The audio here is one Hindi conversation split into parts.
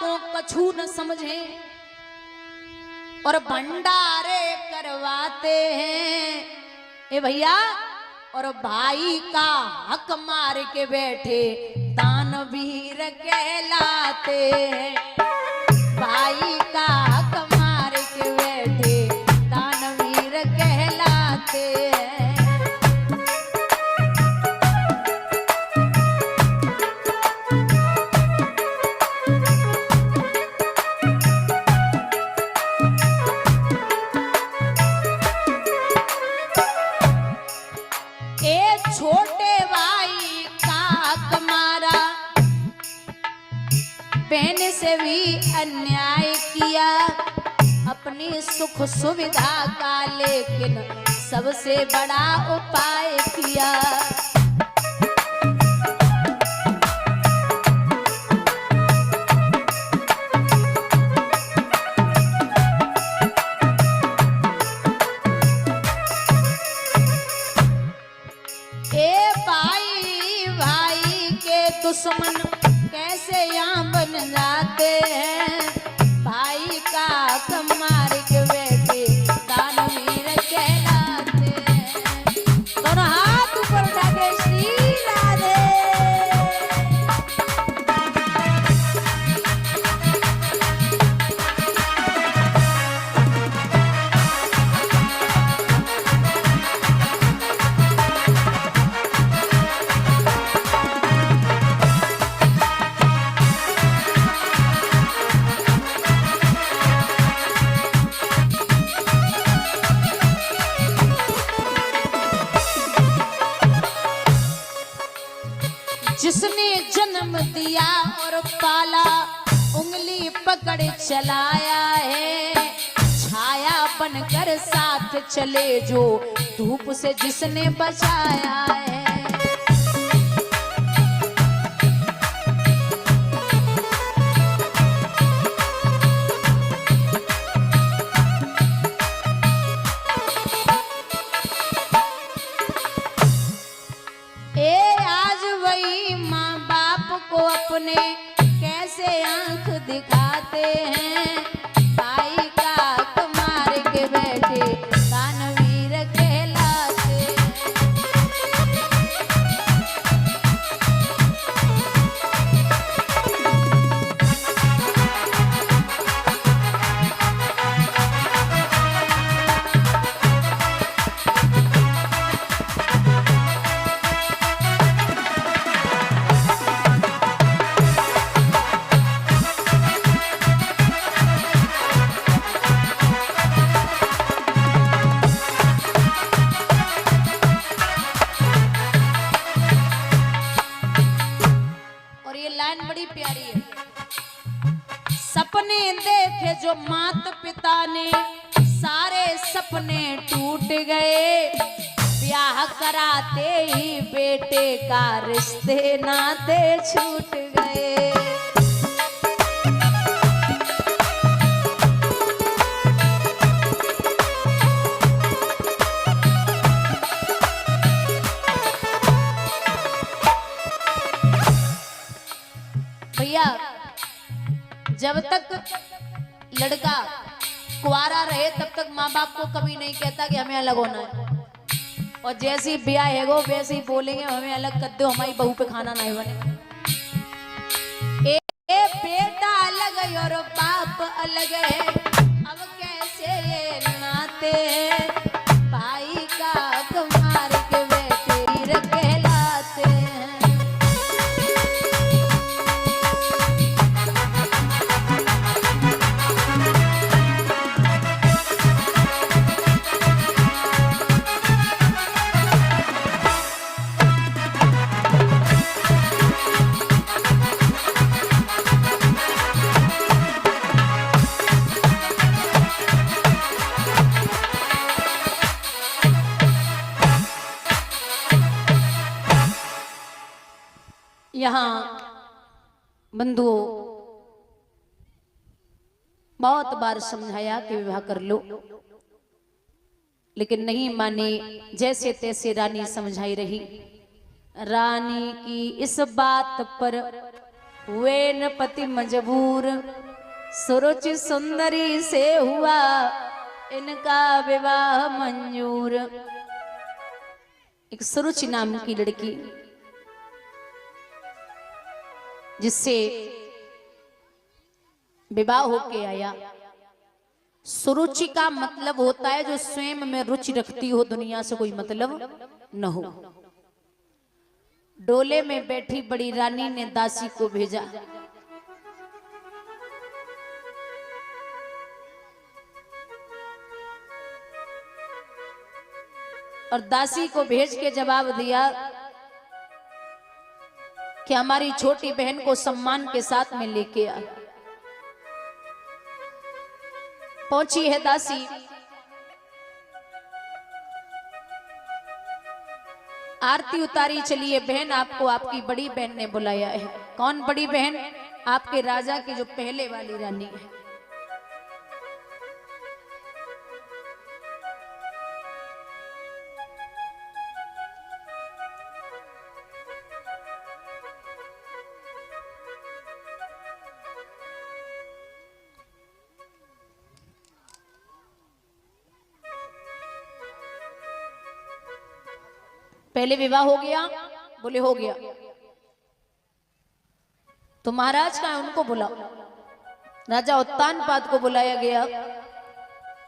को कछु न समझे और भंडारे करवाते हैं ए भैया। और भाई का हक मार के बैठे दानवीर कहलाते हैं। भाई का हक मार के बैठे दानवीर कहलाते हैं। छोटे भाई का हक मारा, बहन से भी अन्याय किया अपनी सुख सुविधा का, लेकिन सबसे बड़ा उपाय किया। दुश्मन कैसे यहाँ बन जाते हैं। भाई का हक मार के बैठे दानवीर कहलाते हैं। दोनों हाथ ऊपर उठा के श्री राधे। जिसने जन्म दिया और पाला, उंगली पकड़ चलाया है। छाया बनकर साथ चले जो, धूप से जिसने बचाया है। अपने कैसे आंख दिखाते हैं। भाई का हक मार के बैठे दानवीर कहलाते हैं। बड़ी प्यारी है। सपने देखे जो माता पिता ने, सारे सपने टूट गए। ब्याह कराते ही बेटे का रिश्ते नाते छूट गए। भैया जब तक लड़का कुंवारा रहे तब तक माँ बाप को कभी नहीं कहता कि हमें अलग होना है। और जैसे ही ब्याह है वो वैसे ही बोलेंगे हमें अलग कर दो, हमारी बहू पे खाना नहीं बने। ए बेटा अलग है और बाप अलग है, अब कैसे ये नाते हैं। भाई का हक मार के बेटे वीर कहलाते हैं। यहाँ बंधुओं बहुत बार समझाया कि विवाह कर लो, लेकिन नहीं मानी। जैसे तैसे रानी समझाई रही। रानी की इस बात पर हुए न पति मजबूर, सुरुचि सुंदरी से हुआ इनका विवाह मंजूर। एक सुरुचि नाम की लड़की जिससे विवाह होके आया। सुरुचि का मतलब होता है जो स्वयं में रुचि रखती हो, दुनिया से कोई मतलब न हो। डोले में बैठी बड़ी रानी ने दासी को भेजा, और दासी को भेज के जवाब दिया कि हमारी छोटी बहन को सम्मान के साथ में लेके आ। पहुंची है दासी, आरती उतारी, चलिए बहन आपको आपकी बड़ी बहन ने बुलाया है। कौन बड़ी बहन? आपके राजा की जो पहले वाली रानी है। पहले विवाह हो गया? बोले हो गया। तो महाराज का उनको बुलाओ। राजा उत्तानपाद को बुलाया गया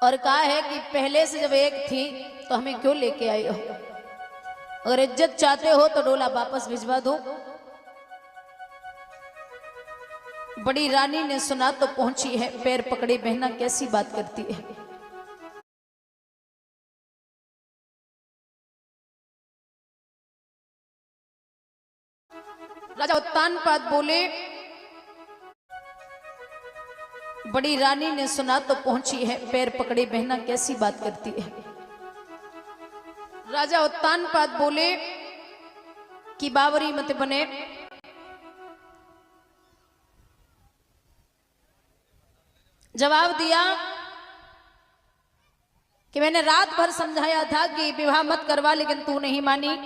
और कहा है कि पहले से जब एक थी तो हमें क्यों लेके आए हो? अगर इज्जत चाहते हो तो डोला वापस भिजवा दो। बड़ी रानी ने सुना तो पहुंची है, पैर पकड़े, बहना कैसी बात करती है। राजा उत्तानपाद बोले, बड़ी रानी ने सुना तो पहुंची है, पैर पकड़े, बहना कैसी बात करती है। राजा उत्तानपाद बोले कि बावरी मत बने, जवाब दिया कि मैंने रात भर समझाया था कि विवाह मत करवा, लेकिन तू नहीं मानी।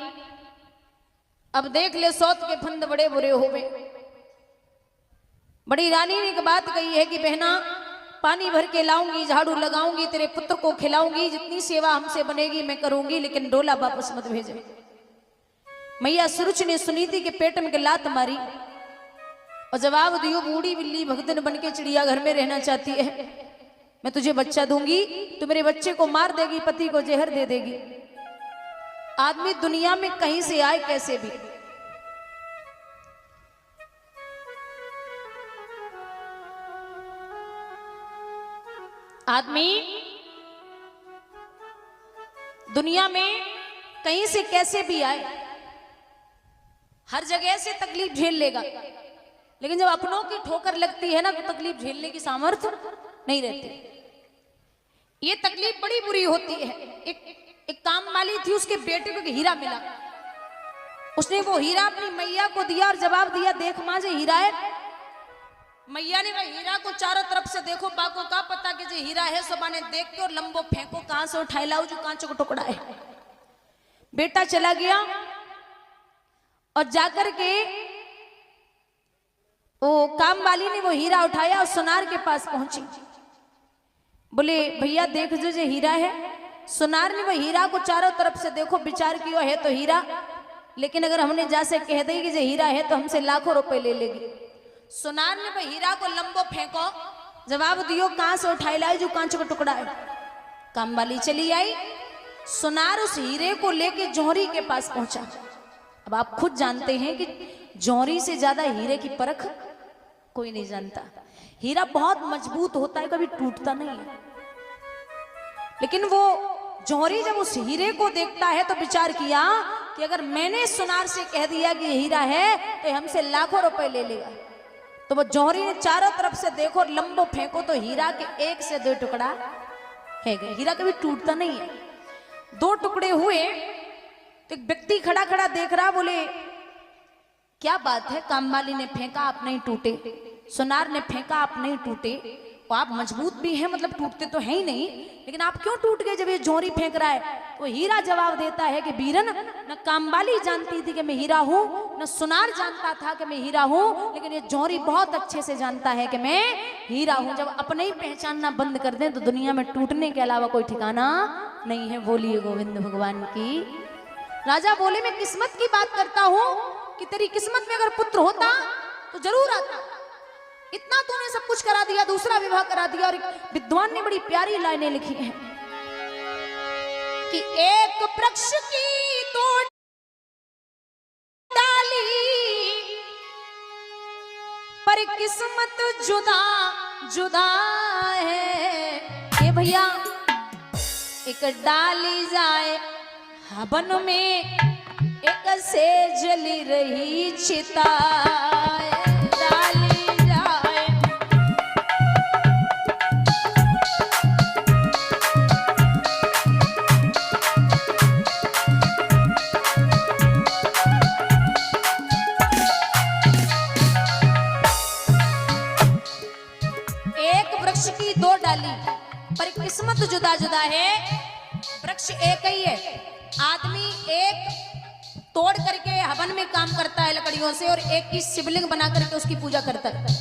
अब देख ले सौत के फंद बड़े बुरे हो गए। बड़ी रानी ने एक बात कही है कि बहना पानी भर के लाऊंगी, झाड़ू लगाऊंगी, तेरे पुत्र को खिलाऊंगी, जितनी सेवा हमसे बनेगी मैं करूंगी, लेकिन डोला वापस मत भेजे। मैया सुरुचि ने सुनीति के पेट में लात मारी और जवाब दियो, बूढ़ी बिल्ली भगदन बन के चिड़िया घर में रहना चाहती है। मैं तुझे बच्चा दूंगी, तू मेरे बच्चे को मार देगी, पति को जहर दे देगी। आदमी दुनिया में कहीं से आए कैसे भी, आदमी दुनिया में कहीं से कैसे भी आए, हर जगह से तकलीफ झेल लेगा, लेकिन जब अपनों की ठोकर लगती है ना तो तकलीफ झेलने की सामर्थ्य नहीं रहती। ये तकलीफ बड़ी बुरी होती है। एक काम वाली थी, उसके बेटे को हीरा मिला। उसने वो हीरा अपनी मैया को दिया और जवाब दिया, देख मां जे हीरा है। मैया ने वह हीरा को चारों तरफ से देखो, बाको का पता कि जे हीरा है। सबा ने देख के और लंबो फेंको, कहां से उठाई लाओ जो कांच का टुकड़ा है। बेटा चला गया और जाकर के वो काम वाली ने वो हीरा उठाया और सुनार के पास पहुंची। बोले भैया देख जो जे हीरा है। सुनार ने वो हीरा को चारों तरफ से देखो, विचार किया है तो हीरा, लेकिन अगर हमने जैसे कह दी कि जे हीरा है तो हमसे लाखों रुपए ले लेगी। सुनार ने वो हीरा को लंबो फेंको, जवाब दियो कहां से उठाई लाई जो कांच का टुकड़ा है। काम वाली चली आई, सुनार उस हीरे को लेके जौहरी के पास पहुंचा। अब आप खुद जानते हैं कि जौहरी से ज्यादा हीरे की परख कोई नहीं जानता। हीरा बहुत मजबूत होता है, कभी टूटता नहीं है। लेकिन वो जौहरी जब उस हीरे को देखता है तो विचार किया कि अगर मैंने सुनार से कह दिया कि हीरा है तो हमसे लाखों रुपए ले लेगा। तो वो जौहरी ने चारों तरफ से देखो, लंबो फेंको तो हीरा के एक से दो टुकड़ा है गए। हीरा कभी टूटता नहीं है। दो टुकड़े हुए तो एक व्यक्ति खड़ा खड़ा देख रहा, बोले क्या बात है, कामवाली ने फेंका आप नहीं टूटे, सुनार ने फेंका आप नहीं टूटे, आप मजबूत भी हैं, मतलब टूटते तो हैं ही नहीं, लेकिन आप क्यों टूट गए जब ये जोरी फेंक रहा है? तो हीरा जवाब देता है कि बीरन, न कामवाली जानती थी कि मैं हीरा हूं, न सुनार जानता था कि मैं हीरा हूं, लेकिन ये जोरी बहुत अच्छे से जानता है कि मैं हीरा हूं। जब अपने ही पहचानना बंद कर दें तो दुनिया में टूटने के अलावा कोई ठिकाना नहीं है। बोलिए गोविंद भगवान की। राजा बोले, मैं किस्मत की बात करता हूं कि तेरी किस्मत में अगर पुत्र होता तो जरूर आता। इतना तूने सब कुछ करा दिया, दूसरा विवाह करा दिया। और विद्वान ने बड़ी प्यारी लाइनें लिखी हैं कि एक वृक्ष की दो डाली पर किस्मत जुदा जुदा है। ये भैया, एक डाली जाए हवन में, एक से जली रही चिता, डाली जाए। एक वृक्ष की दो डाली पर किस्मत जुदा जुदा है। वृक्ष एक ही है, आदमी एक तोड़ करके हवन में काम करता है लकड़ियों से, और एक की शिवलिंग बना करके उसकी पूजा करता है।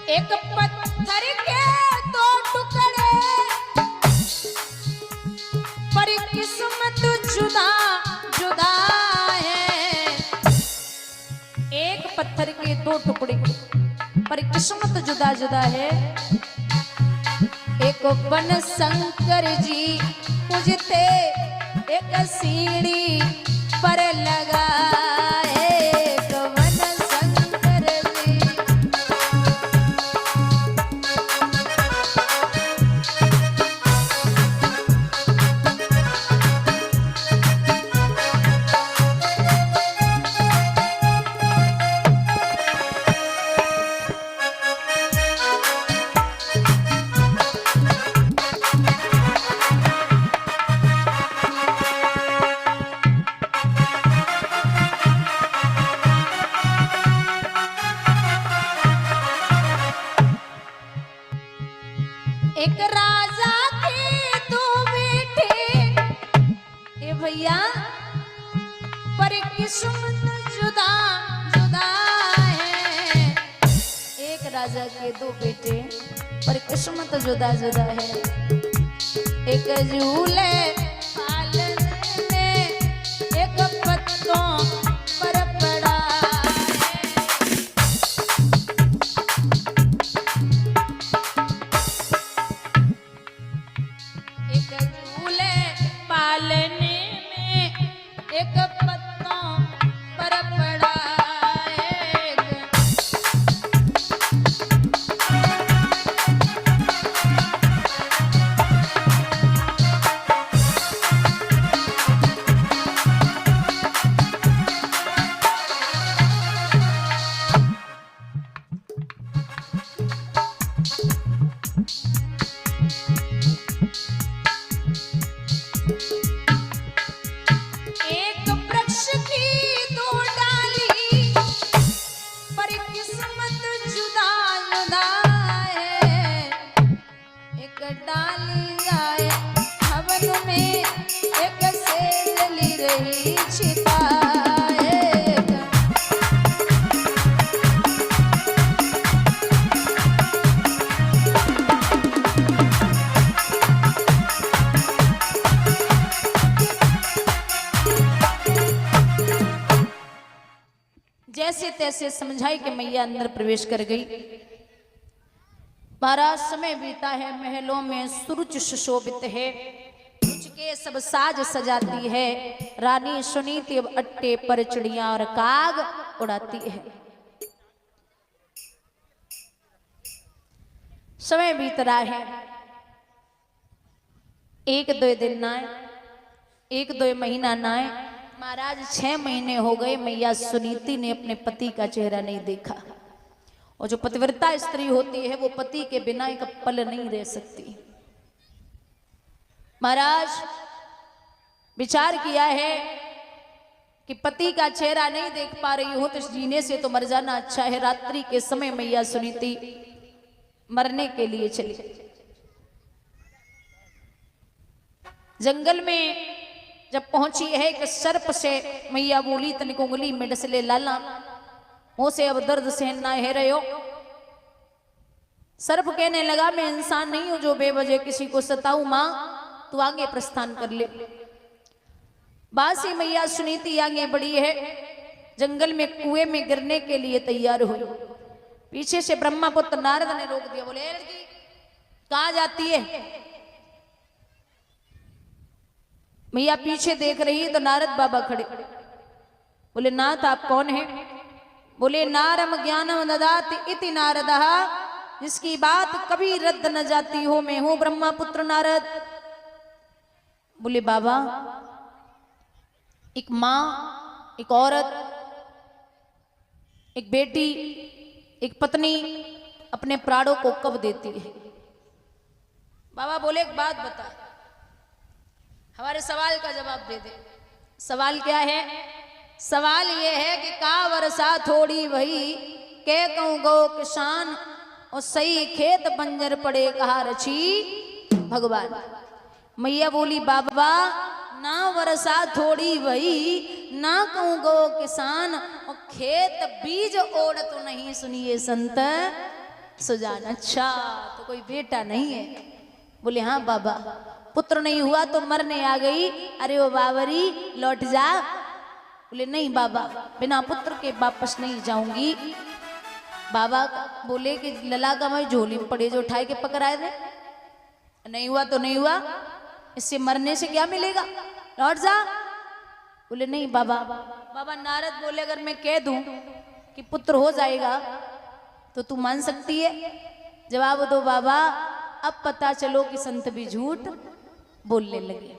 एक पत्थर के दो टुकड़े पर किस्मत जुदा जुदा है। एक पत्थर के दो टुकड़े पर किस्मत जुदा जुदा है। एक वन शंकर जी पूजते, एक सीढ़ी पर लगा। एक राजा के दो बेटे, ए भैया, पर किस्मत जुदा जुदा है। एक राजा के दो बेटे पर किस्मत जुदा जुदा है। एक झूले पालने में, एक पत्तों पर पड़ा। पालने में एक पत्तों पर पड़ा। डाली जाए हवन में, एक से जली रही चिता। जैसे तैसे समझाई कि मैया अंदर प्रवेश कर गई। 12 समय बीता है, महलों में सुरुच सुशोभित है, रुच के सब साज सजाती है। रानी सुनीति अब अट्टे पर चिड़िया और काग उड़ाती है। समय बीत रहा है, 1-2 दिन ना आए, 1-2 महीना ना आए, महाराज 6 महीने हो गए मैया सुनीति ने अपने पति का चेहरा नहीं देखा। और जो पतिव्रता स्त्री होती है वो पति के बिना एक पल नहीं रह सकती। महाराज विचार किया है कि पति का चेहरा नहीं देख पा रही हो तो जीने से तो मर जाना अच्छा है। रात्रि के समय मैया सुनीति मरने के लिए चली। जंगल में जब पहुंची है एक सर्प से मैया बोली तनिक उंगली में डसले लाला मुंह से अब दर्द सहन ना है रहे हो। सर्प कहने लगा मैं इंसान नहीं हूं जो बेवजह किसी को सताऊं, मां तू आगे प्रस्थान कर ले। बासी मैया सुनीति आगे बढ़ी है, जंगल में कुएं में गिरने के लिए तैयार हुई। पीछे से ब्रह्मा पुत्र नारद ने रोक दिया, बोले लड़की कहां जाती है। मैया पीछे देख रही है तो नारद बाबा खड़े, बोले नाथ आप कौन है। बोले नारम ज्ञानम ददाति इति नारदः, जिसकी बात कभी रद्द न जाती हो मैं हूं ब्रह्मा पुत्र नारद। बोले बाबा एक मां, एक औरत, एक बेटी, एक पत्नी अपने प्राणों को कब देती है। बाबा बोले एक बात बता, हमारे सवाल का जवाब दे दे। सवाल क्या है। सवाल ये है कि का वर्षा थोड़ी वही के कहूं गो किसान और सही खेत बंजर पड़े कहा रची भगवान। मैया बोली बाबा ना वर्षा थोड़ी वही ना कहूं गो किसान और खेत बीज ओढ़ तो नहीं सुनिए संत सुजान। अच्छा तो कोई बेटा नहीं है। बोले हाँ बाबा पुत्र नहीं हुआ तो मरने आ गई। अरे वो बावरी लौट जा। बोले नहीं बाबा बिना पुत्र के वापस नहीं जाऊंगी। बाबा बोले कि लला का मैं झोली में पड़े जो उठाए के पकड़ाए थे, नहीं हुआ तो नहीं हुआ, इससे मरने से क्या मिलेगा, लौट जा। बोले नहीं बाबा। बाबा नारद बोले अगर मैं कह दूं कि पुत्र हो जाएगा तो तू मान सकती है। जवाब दो बाबा। अब पता चलो कि संत भी झूठ बोलने लगे।